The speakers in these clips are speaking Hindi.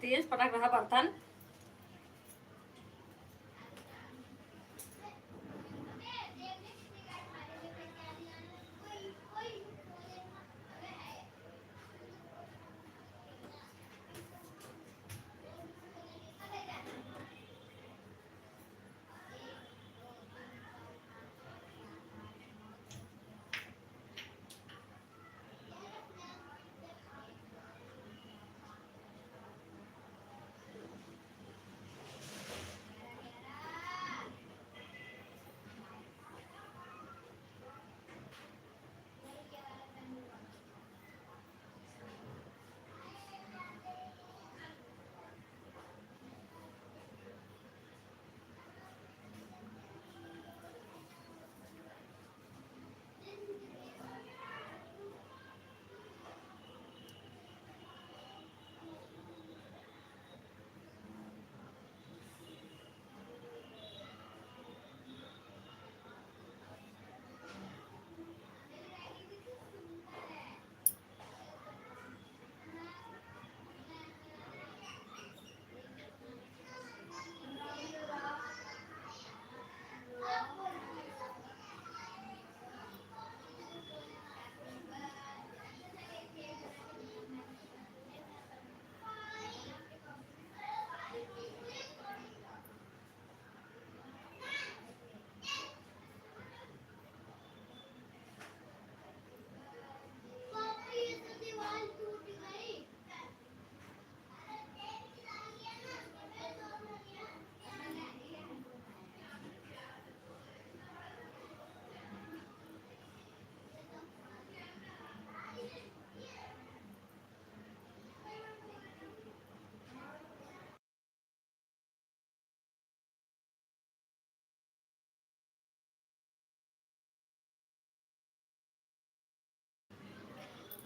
तेज पटक रहा बर्तन।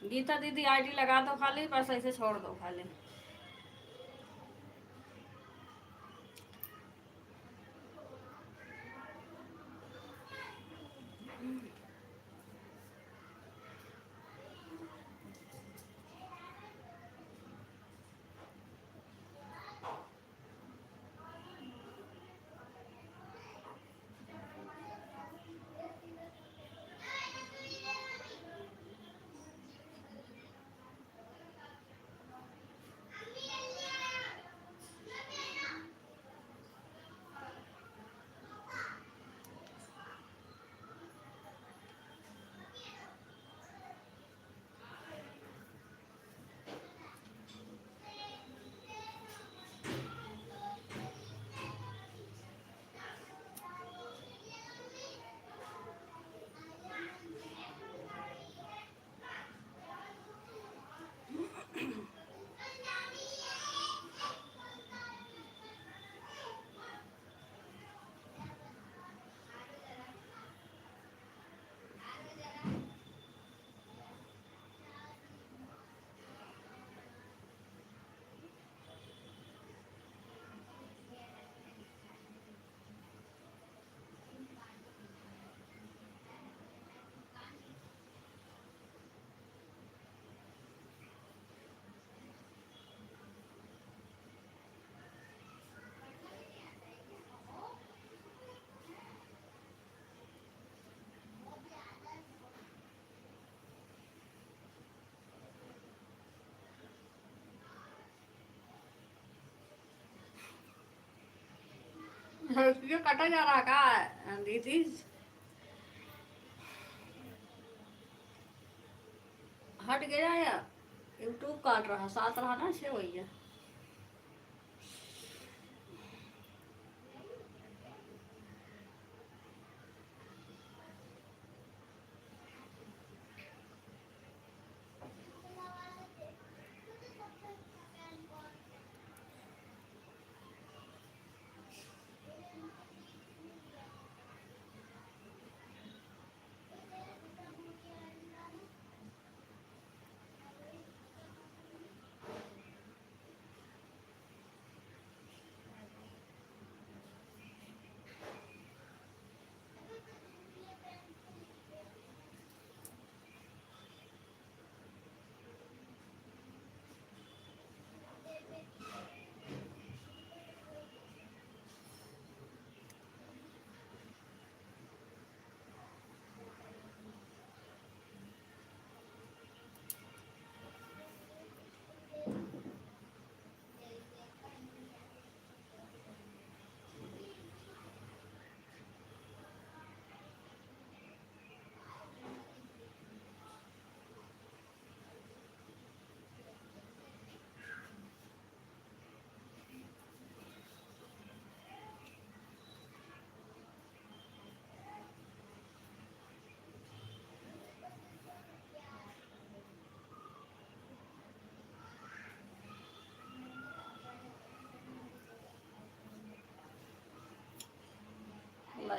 गीता दीदी आईडी लगा दो खाली, बस ऐसे छोड़ दो खाली। ये कटा जा रहा का दीदी? हट गया या यूट्यूब काट रहा, साथ रहा ना से वही है।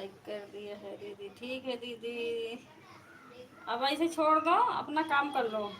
लाइक कर दिया है दीदी, ठीक है दीदी। अब ऐसे छोड़ दो, अपना काम कर लो।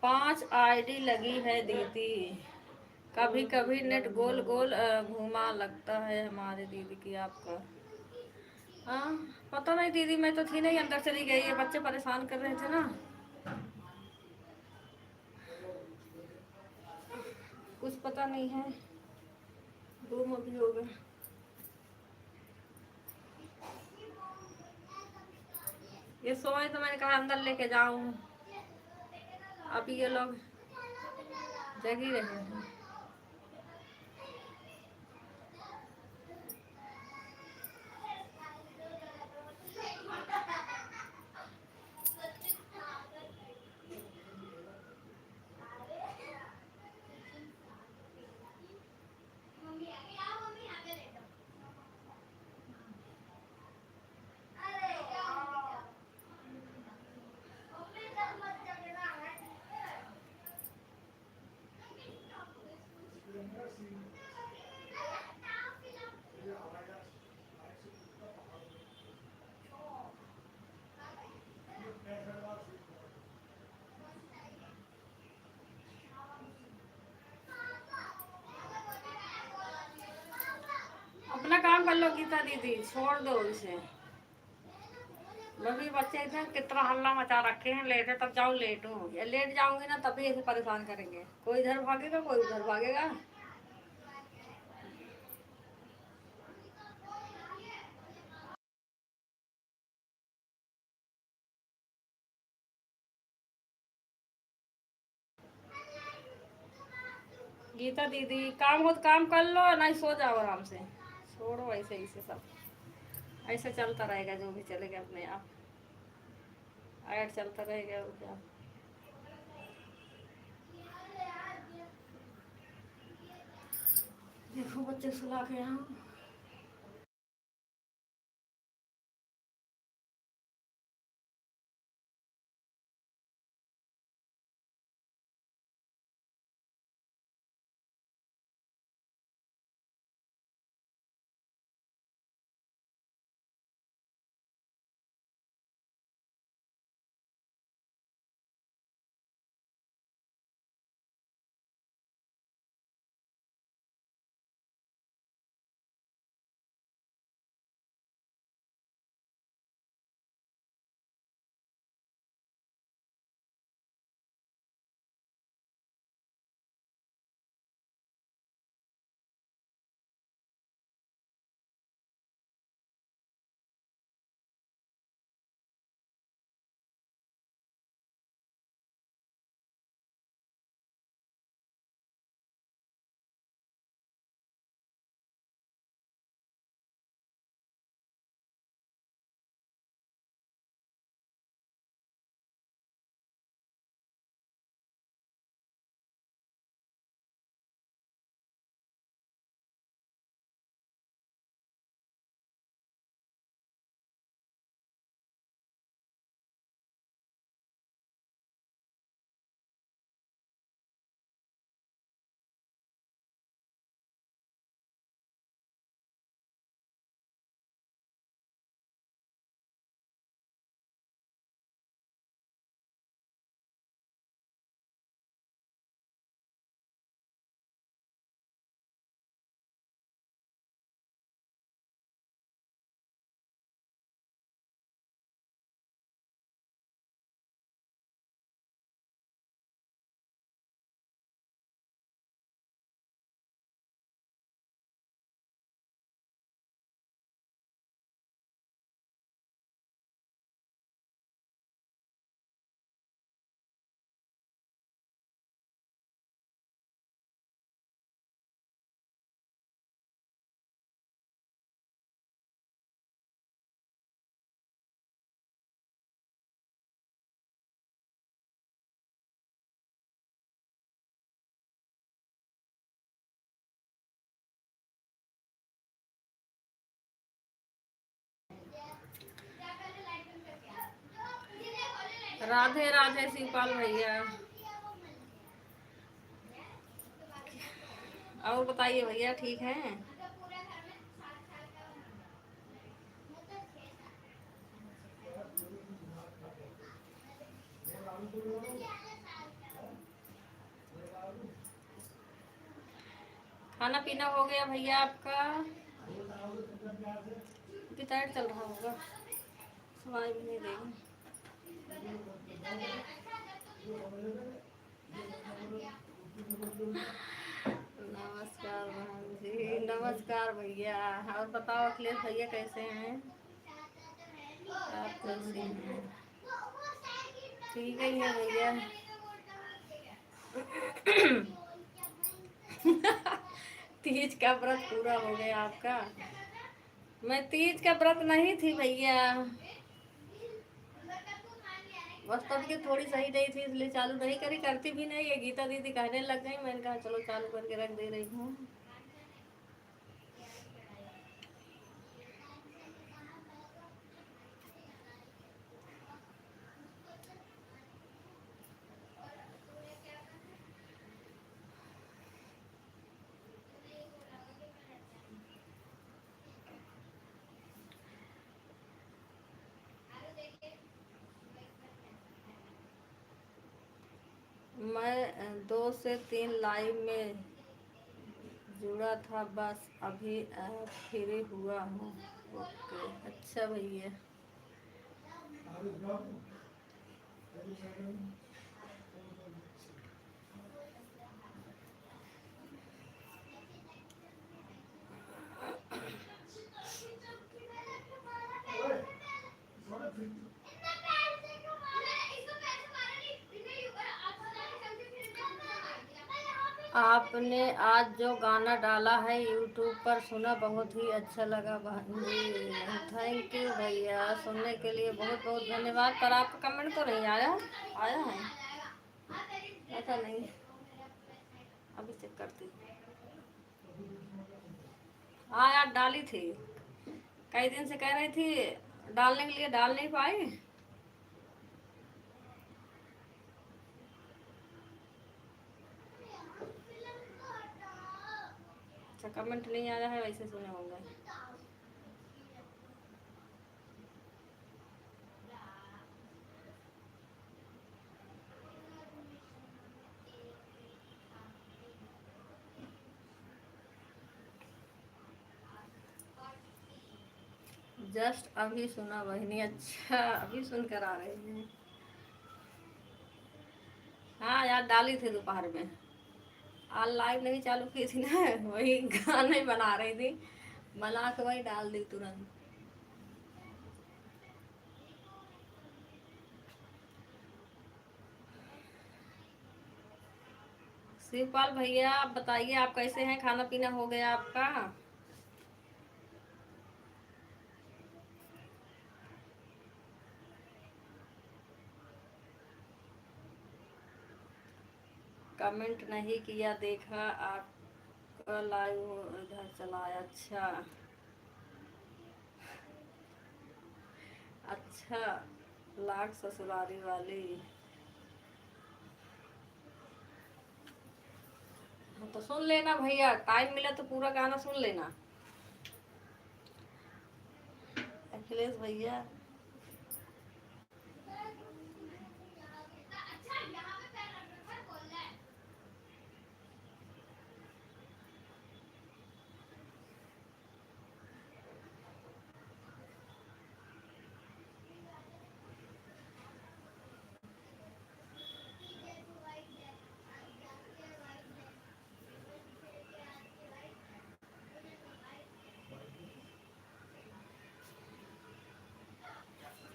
5 आईडी लगी है दीदी। कभी कभी नेट गोल गोल घूमा लगता है हमारे दीदी की आपका। हाँ, पता नहीं दीदी, मैं तो थी नहीं, अंदर चली गई है, बच्चे परेशान कर रहे थे ना, कुछ पता नहीं है। रूम अभी हो गए। ये सोए तो मैंने कहा अंदर लेके जाऊं, अभी ये लोग जग ही रहे हैं। अपना काम कर लो गीता दीदी, छोड़ दो इसे। अभी बच्चे इधर कितना हल्ला मचा रखे हैं, लेटे तब जाओ लेटो, या लेट जाऊंगी ना तभी ऐसे परेशान करेंगे, कोई इधर भागेगा कोई उधर भागेगा। गीता दीदी काम हो तो काम कर लो, नहीं सो जाओ आराम से, छोड़ो ऐसे ही से सब, ऐसे चलता रहेगा, जो भी चलेगा अपने आप, ऐड चलता रहेगा और क्या। देखो बच्चे सुला के यहाँ। राधे राधे शिवपाल भैया। और बताइए भैया, ठीक हैं? खाना पीना हो गया भैया आपका? अभी टाइट चल रहा होगा, सुनाई भी नहीं देगी। नमस्कार बहन जी, नमस्कार भैया। और बताओ अखिलेश भैया कैसे हैं? आप कैसे हैं? ठीक ही है भैया। तीज का व्रत पूरा हो गया आपका? मैं तीज का व्रत नहीं थी भैया, बस तब की थोड़ी सही नहीं थी इसलिए चालू नहीं करी, करती भी नहीं। ये गीता दीदी कहने लग गई, मैंने कहा चलो चालू करके रख दे रही हूँ। मैं 2 से 3 लाइव में जुड़ा था, बस अभी फ्री हुआ हूँ। ओके, अच्छा भैया। आपने आज जो गाना डाला है यूट्यूब पर सुना, बहुत ही अच्छा लगा बहन जी। थैंक यू भैया, सुनने के लिए बहुत बहुत धन्यवाद। पर आपका कमेंट तो नहीं आया? आया है? ऐसा नहीं, अभी चेक करती हूँ। हाँ यार, डाली थी, कई दिन से कह रही थी डालने के लिए, डाल नहीं पाई। अच्छा, कमेंट नहीं आया है, वैसे सुने होंगे। जस्ट अभी सुना बहनी। अच्छा, अभी सुन कर आ रहे हैं। हाँ यार, डाली थी दोपहर में। आज लाइव नहीं चालू की थी ना, वही गाने बना रही थी, बना के वही डाल दी तुरंत। शिवपाल भैया, आप बताइए, आप कैसे हैं? खाना पीना हो गया आपका? कमेंट नहीं किया, देखा आपका लाइव इधर चलाया। अच्छा अच्छा, लाख ससुरारी वाली। हाँ, तो सुन लेना भैया, टाइम मिला तो पूरा गाना सुन लेना। अखिलेश भैया,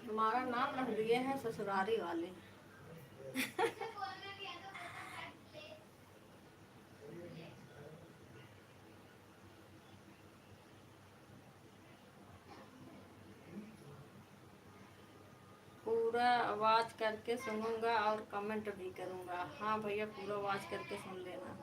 हमारा नाम रख दिए हैं ससुरारी वाले। पूरा आवाज करके सुनूंगा और कमेंट भी करूंगा। हाँ भैया, पूरा आवाज करके सुन लेना।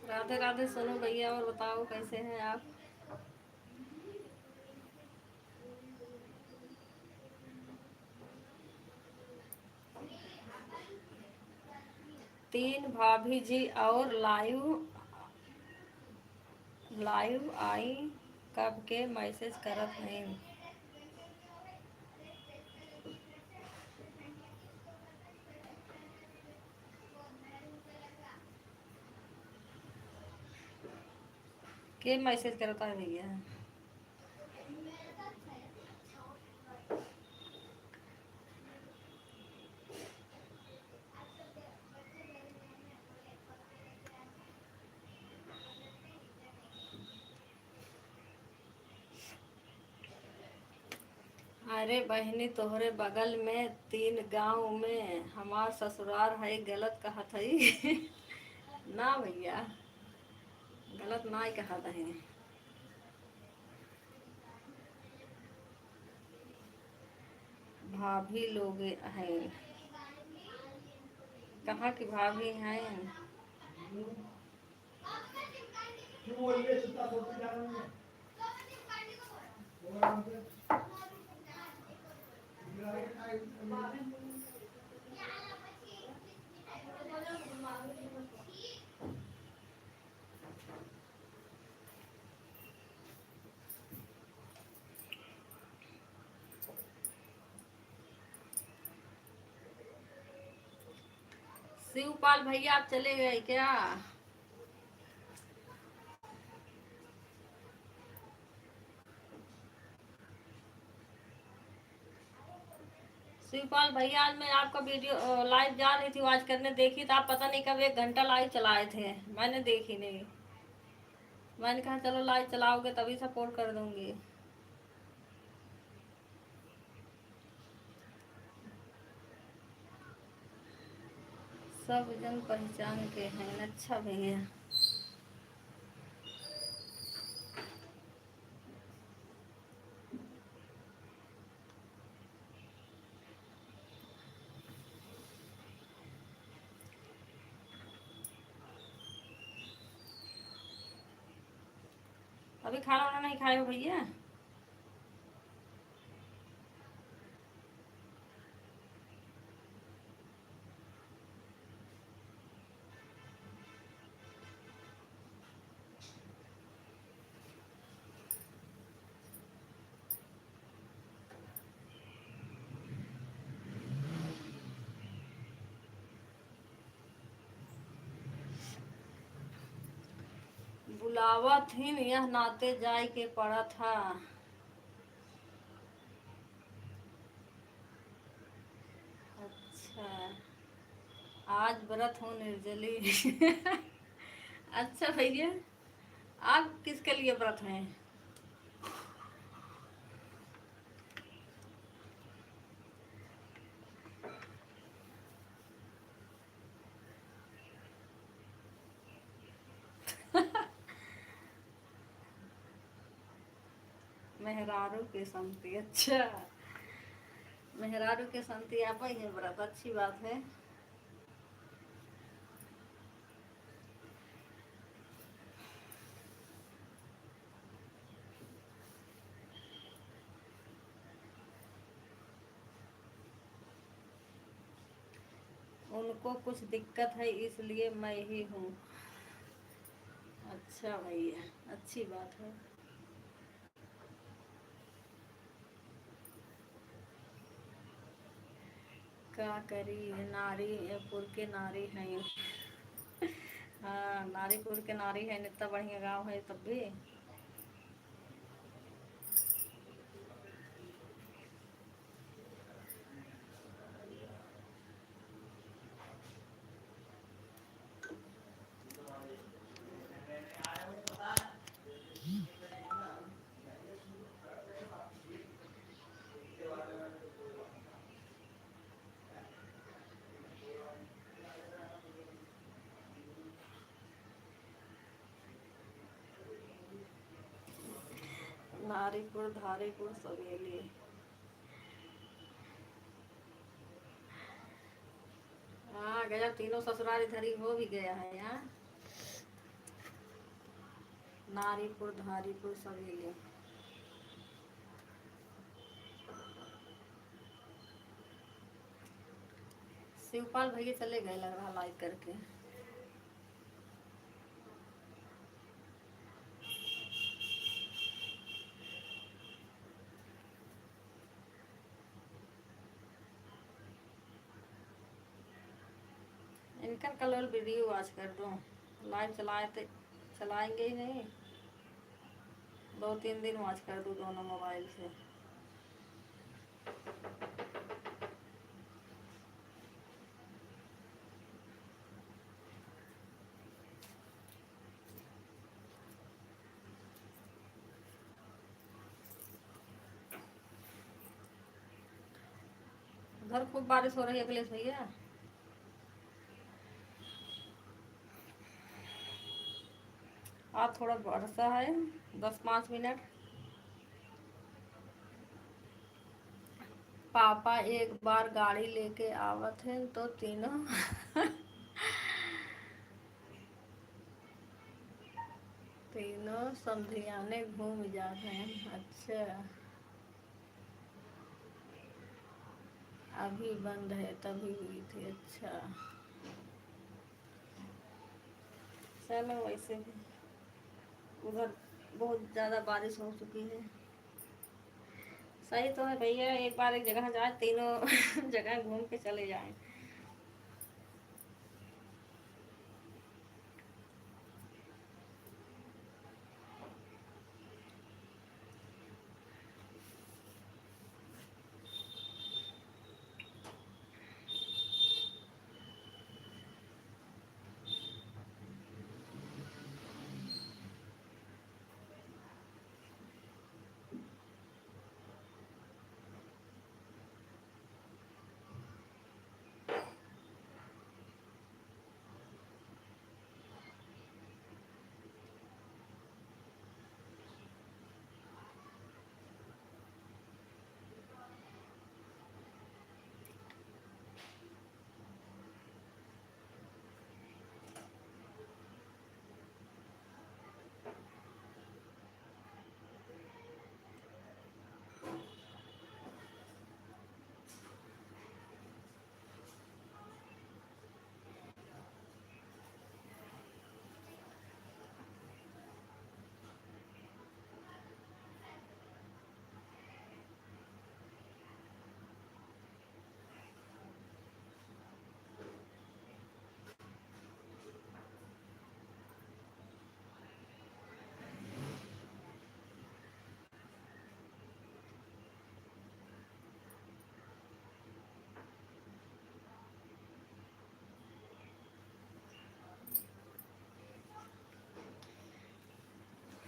राधे राधे सोनू भैया, और बताओ कैसे हैं आप? तीन भाभी जी और लाइव लाइव आई कब के मैसेज करत नहीं। के मैसेज करता है भैया। अरे बहनी तोहरे बगल में तीन गांव में हमार ससुराल है, गलत कहत है। ना भैया, गलत ना ही कहत है। भाभी लोग हैं, कहाँ की भाभी हैं। शिवपाल भैया आप चले गए क्या? शिवपाल भैया आज मैं आपका वीडियो लाइव जा रही थी, आज करने देखी तो आप पता नहीं कब 1 घंटा लाइव चलाए थे, मैंने देखी नहीं। मैंने कहा चलो लाइव चलाओगे तभी सपोर्ट कर दूंगी। सब जन पहचान के हैं। अच्छा भैया, अभी खाना वाना नहीं खाए हो भैया? बुलावा थी यह नाते जाय के पड़ा था। अच्छा, आज व्रत हूँ निर्जली। अच्छा भैया, आप किसके लिए व्रत हैं? मेहरारू के संगति। अच्छा, मेहरारू के संगति आप ही है व्रत, अच्छी बात है। उनको कुछ दिक्कत है इसलिए मैं ही हूँ। अच्छा भैया, अच्छी बात है। क्या करी, नारीपुर के नारी हैं। हाँ, नारीपुर के नारी है, इतना बढ़िया गांव है तब भी। नारीपुर धारीपुर सवेली। हाँ गया, तीनों ससुराल इधर ही हो भी गया है यहाँ। नारीपुर धारीपुर सवेली। शिवपाल भैया चले गए लग रहा लाइक करके। इनका कल वीडियो वॉच कर दो, लाइव चलाए तो चलाएंगे ही नहीं, 2-3 दिन वॉच कर दूँ दोनों मोबाइल से। उधर खूब बारिश हो रही है अखिलेश भैया। आज थोड़ा वर्षा है, 10-5 मिनट। पापा एक बार गाड़ी लेके आवत हैं तो तीनों तीनों समधियाने घूम जाते हैं। अच्छा, अभी बंद है तभी हुई थी। अच्छा, चलो वैसे भी उधर बहुत ज़्यादा बारिश हो चुकी है। सही तो है भैया, एक बार एक जगह जाए तीनों जगह घूम के चले जाएं।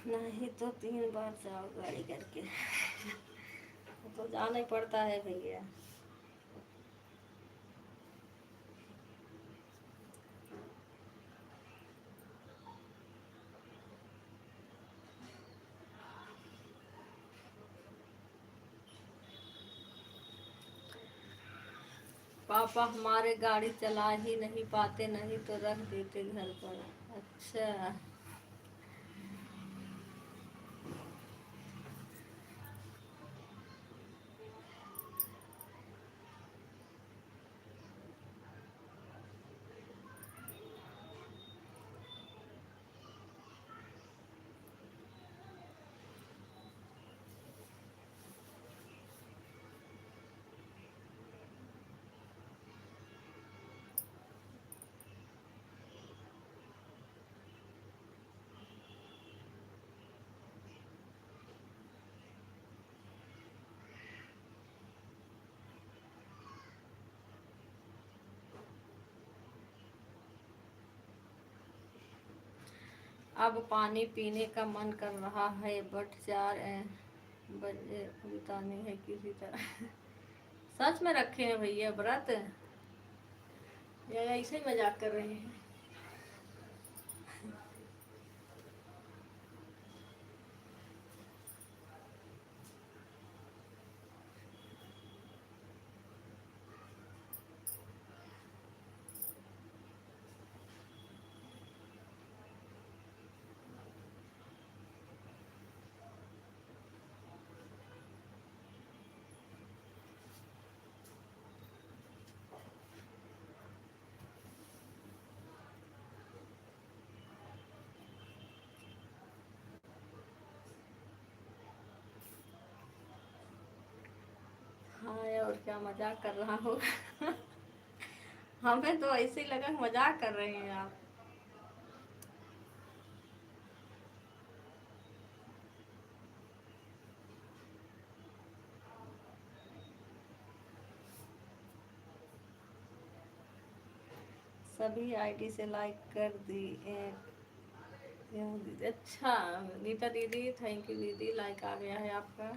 नहीं तो 3 बार जाओ गाड़ी करके तो जाना ही पड़ता है भैया। पापा हमारे गाड़ी चला ही नहीं पाते, नहीं तो रख देते घर पर। अच्छा, अब पानी पीने का मन कर रहा है, बट 4 बजे बितानी है किसी तरह। सच में रखे हैं भैया व्रत, या ऐसे ही मजाक कर रहे हैं? और क्या मजाक कर रहा होगा। हमें तो ऐसे ही लगा मजाक कर रहे हैं आप। सभी आईडी से लाइक कर दी क्यों दीदी? अच्छा नीता दीदी, थैंक यू दीदी, लाइक आ गया है आपका।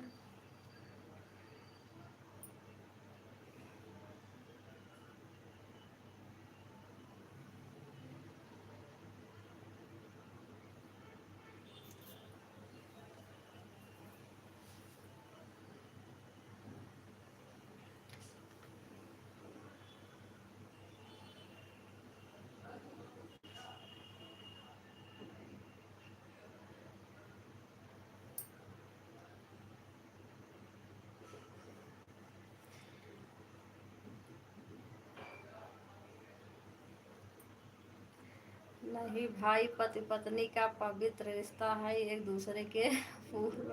नहीं भाई, पति पत्नी का पवित्र रिश्ता है, एक दूसरे के पूर्व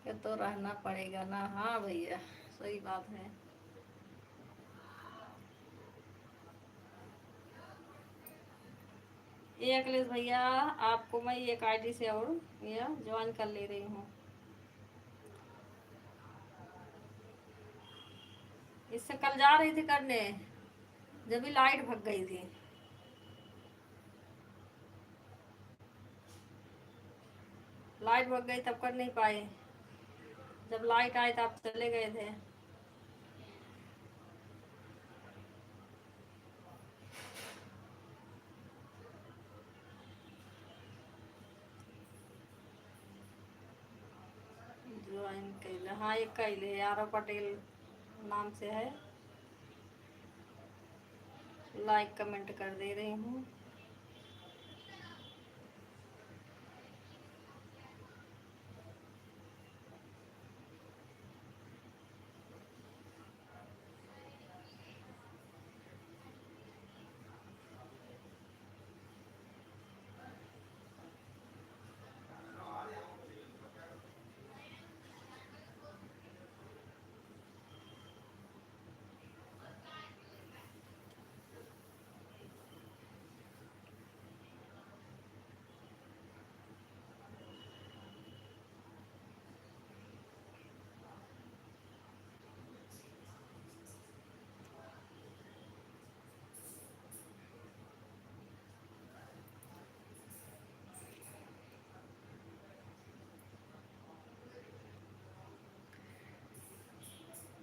के तो रहना पड़ेगा ना। हाँ भैया, सही बात है। ये अखिलेश भैया, आपको मैं एक आईडी से और ये ज्वाइन कर ले रही हूँ। इससे कल जा रही थी करने, जब भी लाइट भग गई थी। लाइट भग गई तब कर नहीं पाए, जब लाइट आई तब चले गए थे। ज्वाइन कैले, हाँ एक कैले, यारो पटेल नाम से है। लाइक कमेंट कर दे रही हूँ।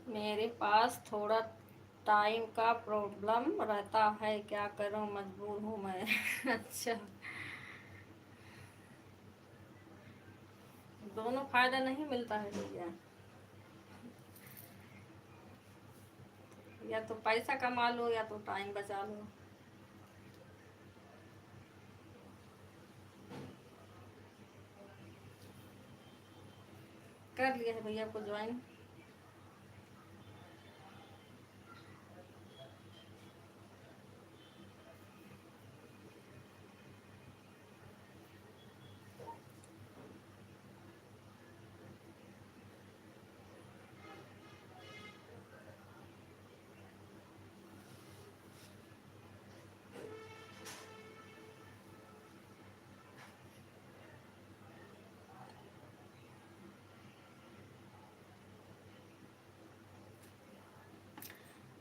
मेरे पास थोड़ा टाइम का प्रॉब्लम रहता है, क्या करूं, मजबूर हूँ मैं। अच्छा, दोनों फायदा नहीं मिलता है भैया। या तो पैसा कमा लो या तो टाइम बचा लो। कर लिया है भैया को ज्वाइन।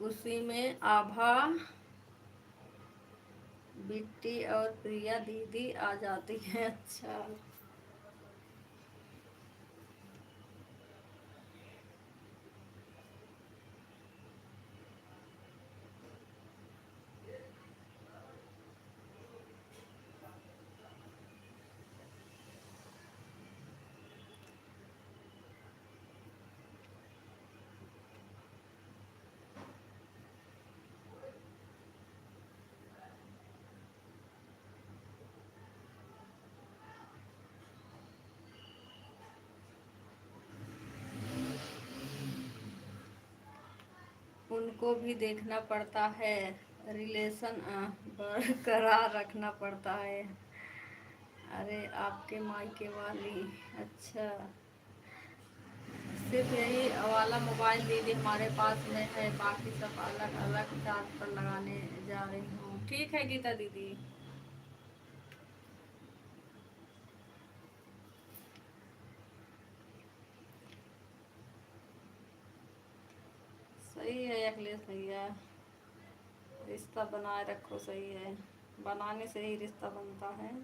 उसी में आभा, बिट्टी और प्रिया दीदी आ जाती है। अच्छा, उनको भी देखना पड़ता है, रिलेशन बरकरार रखना पड़ता है। अरे आपके मायके वाली, अच्छा सिर्फ यही वाला मोबाइल दीदी हमारे पास में है, बाकी सब अलग अलग चार्ज पर लगाने जा रही हूँ। ठीक है गीता दीदी। सही है अखिलेश भैया, रिश्ता बनाए रखो, सही है, बनाने से ही रिश्ता बनता है।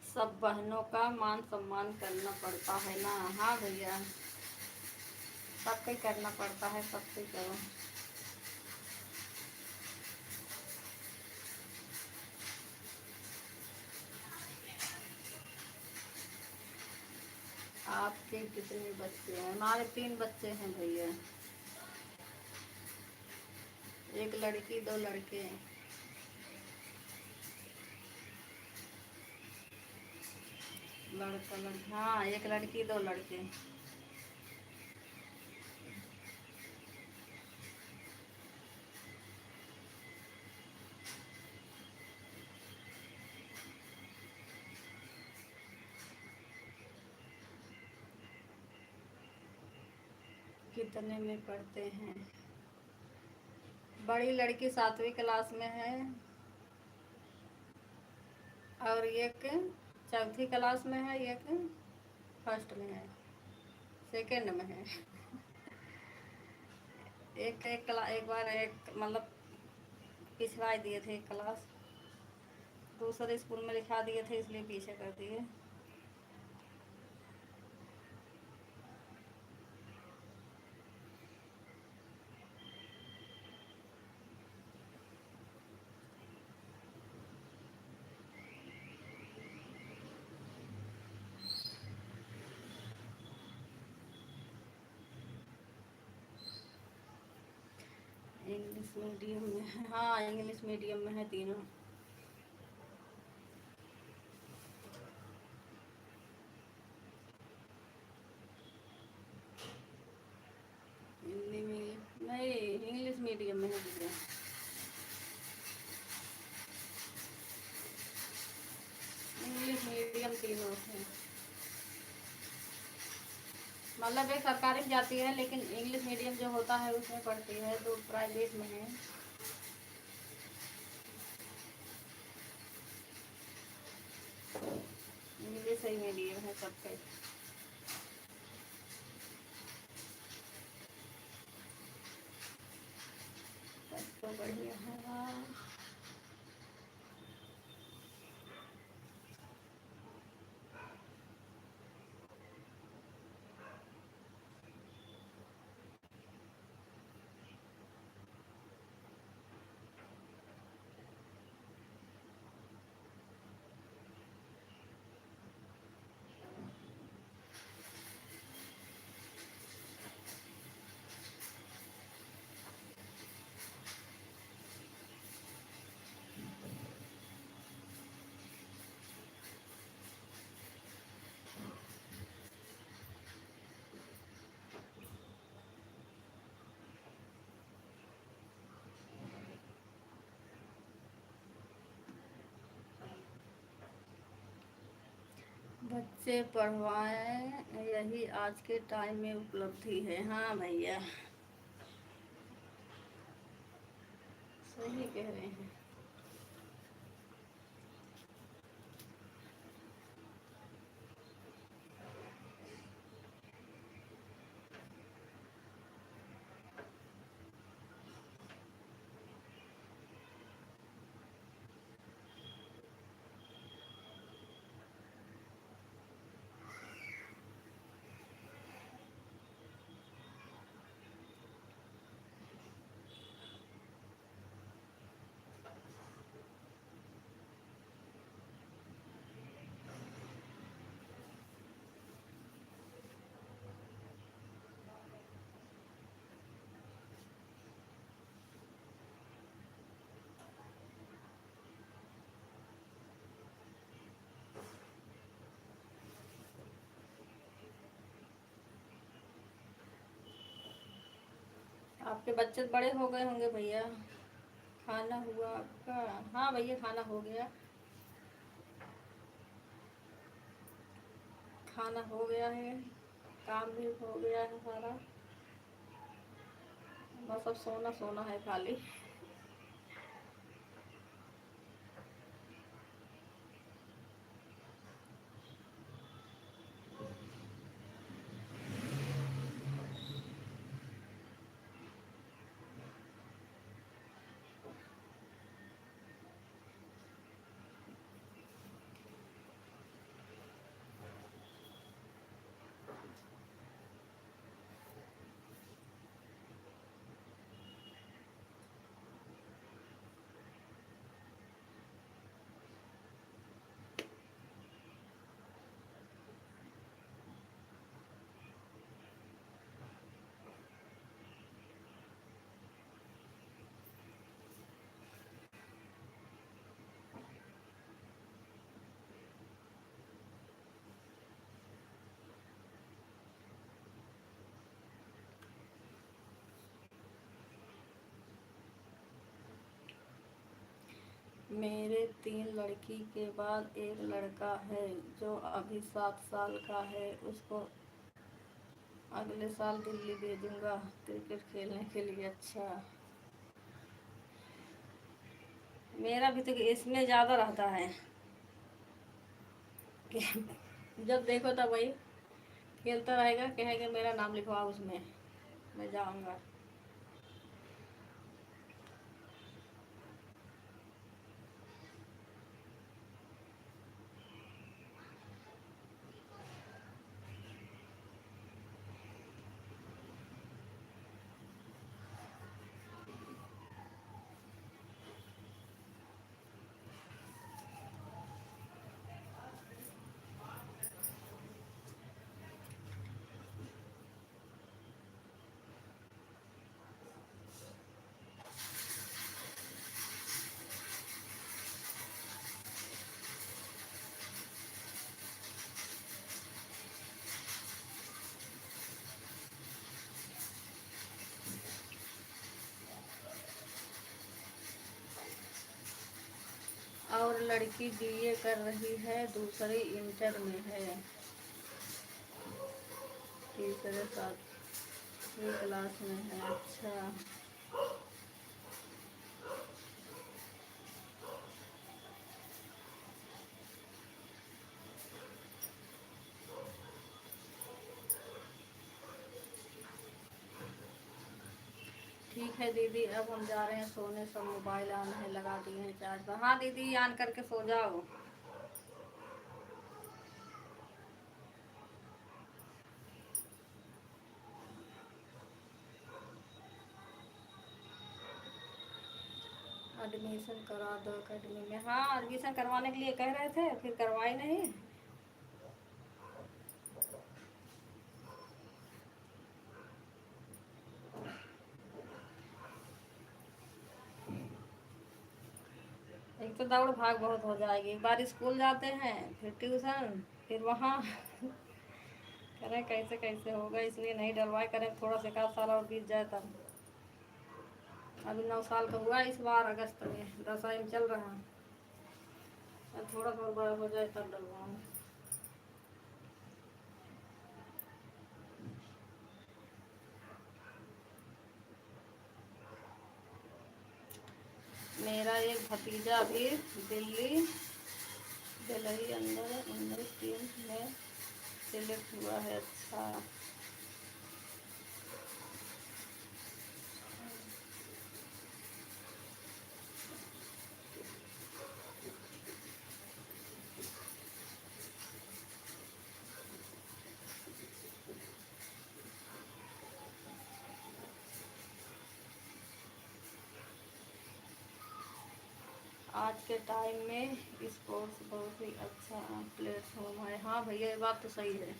सब बहनों का मान सम्मान करना पड़ता है ना। हाँ भैया, सबको ही करना पड़ता है, सबको ही करो। आपके कितने बच्चे हैं? हमारे 3 बच्चे हैं भैया, एक लड़की 2 लड़के। लड़का लड़की, हाँ, एक लड़की 2 लड़के। कितने में पढ़ते हैं? बड़ी लड़की 7वीं क्लास में है, और एक 4थी क्लास में है, एक फर्स्ट में है, सेकंड में है। एक बार एक मतलब पिछवा दिए थे एक क्लास, दूसरे स्कूल में लिखा दिए थे, इसलिए पीछे कर दिए। इंग्लिश मीडियम में है, हाँ, इंग्लिश मीडियम में है तीनों। हिंदी में नहीं, इंग्लिश मीडियम में है भैया। इंग्लिश मीडियम तीनों है, मतलब एक सरकारी में जाती है, लेकिन इंग्लिश मीडियम जो होता है उसमें पढ़ती है, तो प्राइवेट में है। इंग्लिश ही मीडियम है सबका। सब तो बढ़िया है। हाँ। बच्चे पढ़वाएं, यही आज के टाइम में उपलब्धि है। हाँ भैया, सही कह रहे हैं। आपके बच्चे बड़े हो गए होंगे भैया। खाना हुआ आपका? हाँ भैया खाना हो गया। खाना हो गया है, काम भी हो गया है सारा। बस अब सोना सोना है खाली। मेरे 3 लड़की के बाद एक लड़का है जो अभी 7 साल का है। उसको अगले साल दिल्ली भेजूंगा क्रिकेट खेलने के लिए। अच्छा, मेरा भी तो इसमें ज़्यादा रहता है कि जब देखो तब वही खेलता रहेगा, कहेगा मेरा नाम लिखवाओ उसमें, मैं जाऊंगा। और लड़की बीए कर रही है, दूसरी इंटर में है, तीसरे सातवीं क्लास में है। अच्छा, ठीक है दीदी, अब हम जा रहे हैं सोने। सब मोबाइल ऑन है, लगा दिए हैं चार्ज पर। हाँ दीदी, ऑन करके सो जाओ। एडमिशन करा दो अकेडमी में। हाँ, एडमिशन करवाने के लिए कह रहे थे, फिर करवाए नहीं। एक तो दौड़ भाग बहुत हो जाएगी। एक बार स्कूल जाते हैं, फिर ट्यूशन, फिर वहाँ करें कैसे कैसे होगा, इसलिए नहीं डलवाए। करें थोड़ा सा, 1 आध साल और बीत जाए तब। अभी 9 साल का हुआ इस बार अगस्त में, 10वीं में चल रहा है। अब थोड़ा सा और बड़ा हो जाए तब डलवाऊँ। मेरा एक भतीजा भी दिल्ली दिल्ली अंदर 19 टीम में सिलेक्ट हुआ है। अच्छा, आज के टाइम में स्पोर्ट्स बहुत ही अच्छा प्लेटफॉर्म है। हाँ भैया, ये बात तो सही है।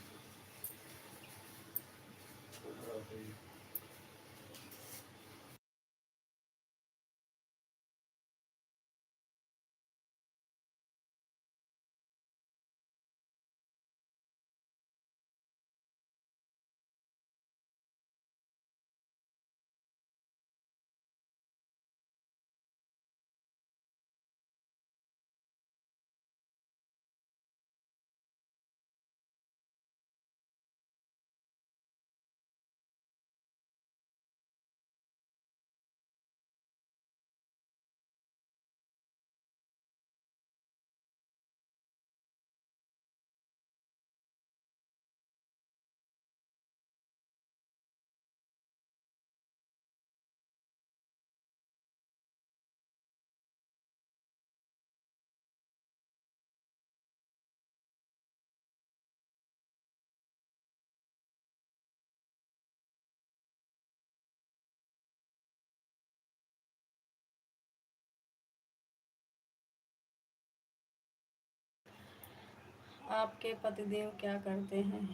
आपके पतिदेव क्या करते हैं?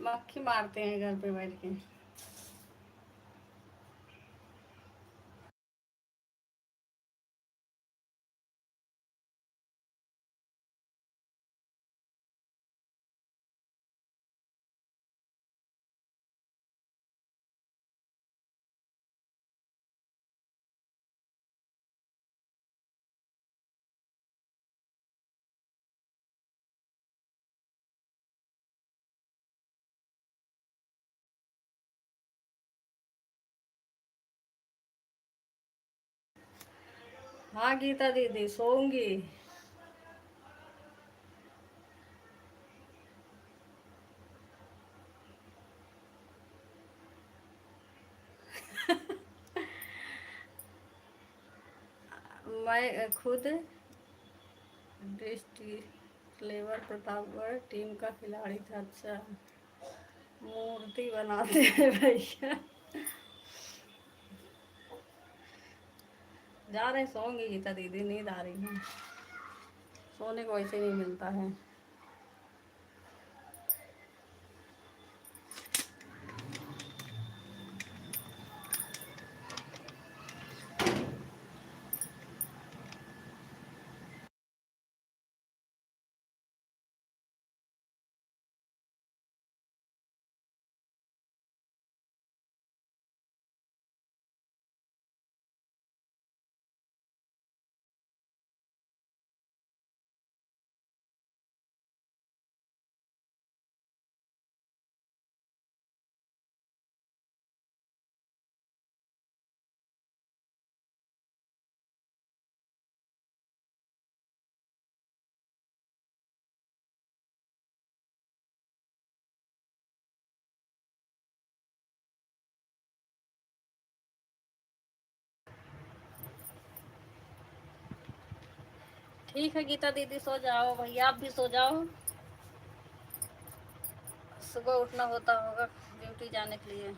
मक्खी मारते हैं घर पे बैठ के। हाँ गीता दीदी, सोऊंगी। मैं खुद डिस्ट्रिक्ट लेवल प्रतापगढ़ टीम का खिलाड़ी था। अच्छा, मूर्ति बनाते हैं भैया। जा रहे हैं, सोऊंगी गीता दीदी, नींद आ रही है। सोने को वैसे नहीं मिलता है। ठीक है गीता दीदी, सो जाओ भैया, आप भी सो जाओ। सुबह उठना होता होगा ड्यूटी जाने के लिए।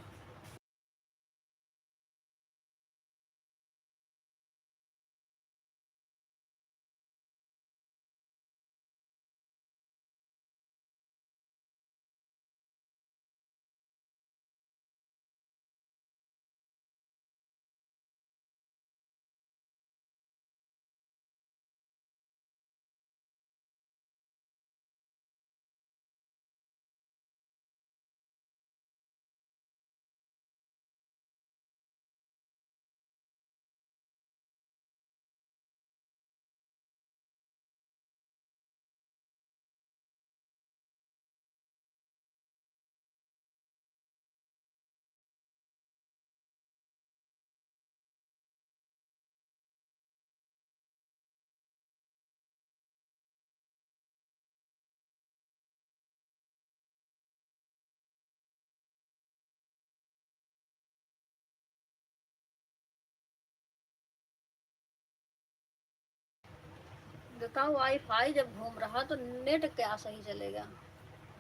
बताओ, वाईफाई जब घूम रहा तो नेट क्या सही चलेगा?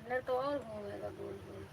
नेट और घूमेगा गोल गोल।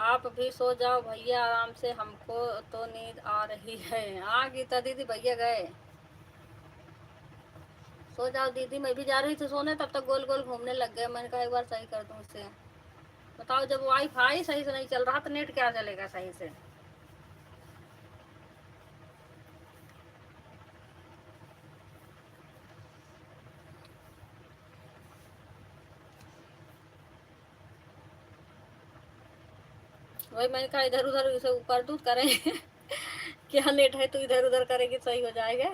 आप भी सो जाओ भैया आराम से, हमको तो नींद आ रही है। हाँ गीता दीदी, भैया गए। सो जाओ दीदी, मैं भी जा रही थी सोने, तब तक गोल गोल घूमने लग गए। मैंने कहा एक बार सही कर दूं इसे। बताओ, जब वाईफाई सही से नहीं चल रहा तो नेट क्या चलेगा सही से? वही मैंने कहा इधर उधर इसे ऊपर दूध करेंगे। क्या नेट है तो इधर उधर करेगी सही हो जाएगा।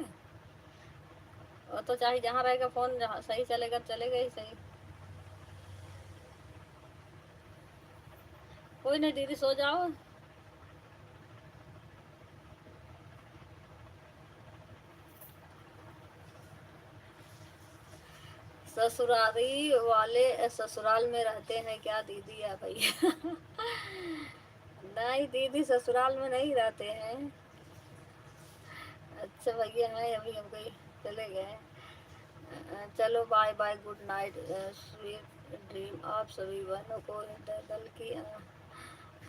वो तो चाहे जहाँ रहेगा फोन, जहाँ सही चलेगा चलेगा ही सही। कोई नहीं दीदी सो जाओ। ससुराली वाले ससुराल में रहते हैं क्या दीदी या भैया? नहीं दीदी ससुराल में नहीं रहते हैं। अच्छा भैया हैं अभी हम कहीं चले गए। चलो bye bye, good night, sweet dream. आप सभी बहनों को हृदय दल की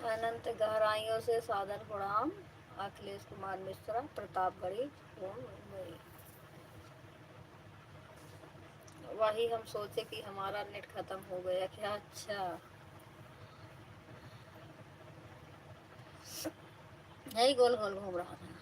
अनंत गहराइयों से सादर प्रणाम। अखिलेश कुमार मिश्रा, प्रतापगढ़ी, मुंबई। वही हम सोचे कि हमारा नेट खत्म हो गया क्या। अच्छा यही गोल गोल घूम रहा था।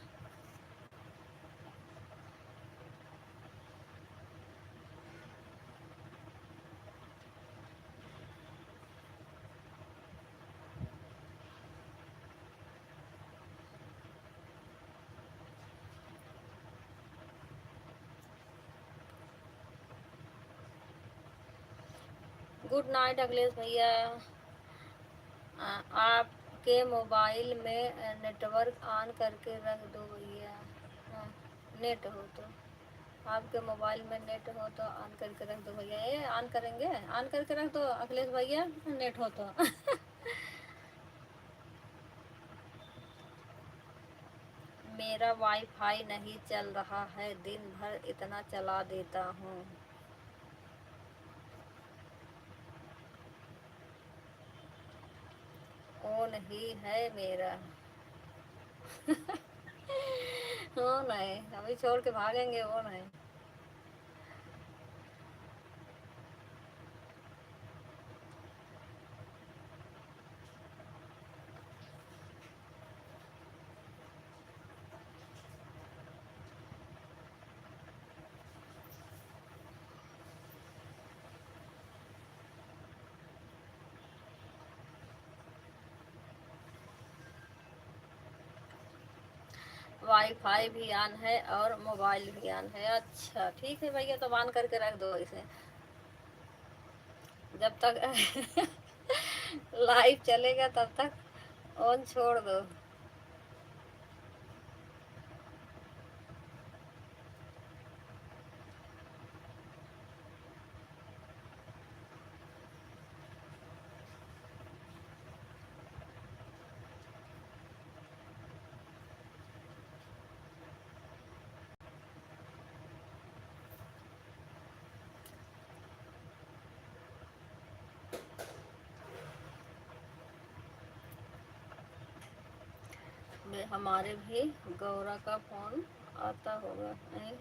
गुड नाइट अखिलेश भैया। आपके मोबाइल में नेटवर्क ऑन करके रख दो भैया। हाँ, नेट हो तो आपके मोबाइल में नेट हो तो ऑन करके रख दो भैया। ये ऑन करेंगे, ऑन करके रख दो अखिलेश भैया, नेट हो तो। मेरा वाईफाई नहीं चल रहा है, दिन भर इतना चला देता हूँ। ऑन ही है मेरा। ऑन है, अभी छोड़ के भागेंगे, ऑन है। वाईफाई भी ऑन है और मोबाइल भी ऑन है। अच्छा ठीक है भैया, तो ऑन करके रख दो इसे जब तक लाइव चलेगा तब तक ऑन छोड़ दो। हमारे भी गौरा का फोन आता होगा नहीं?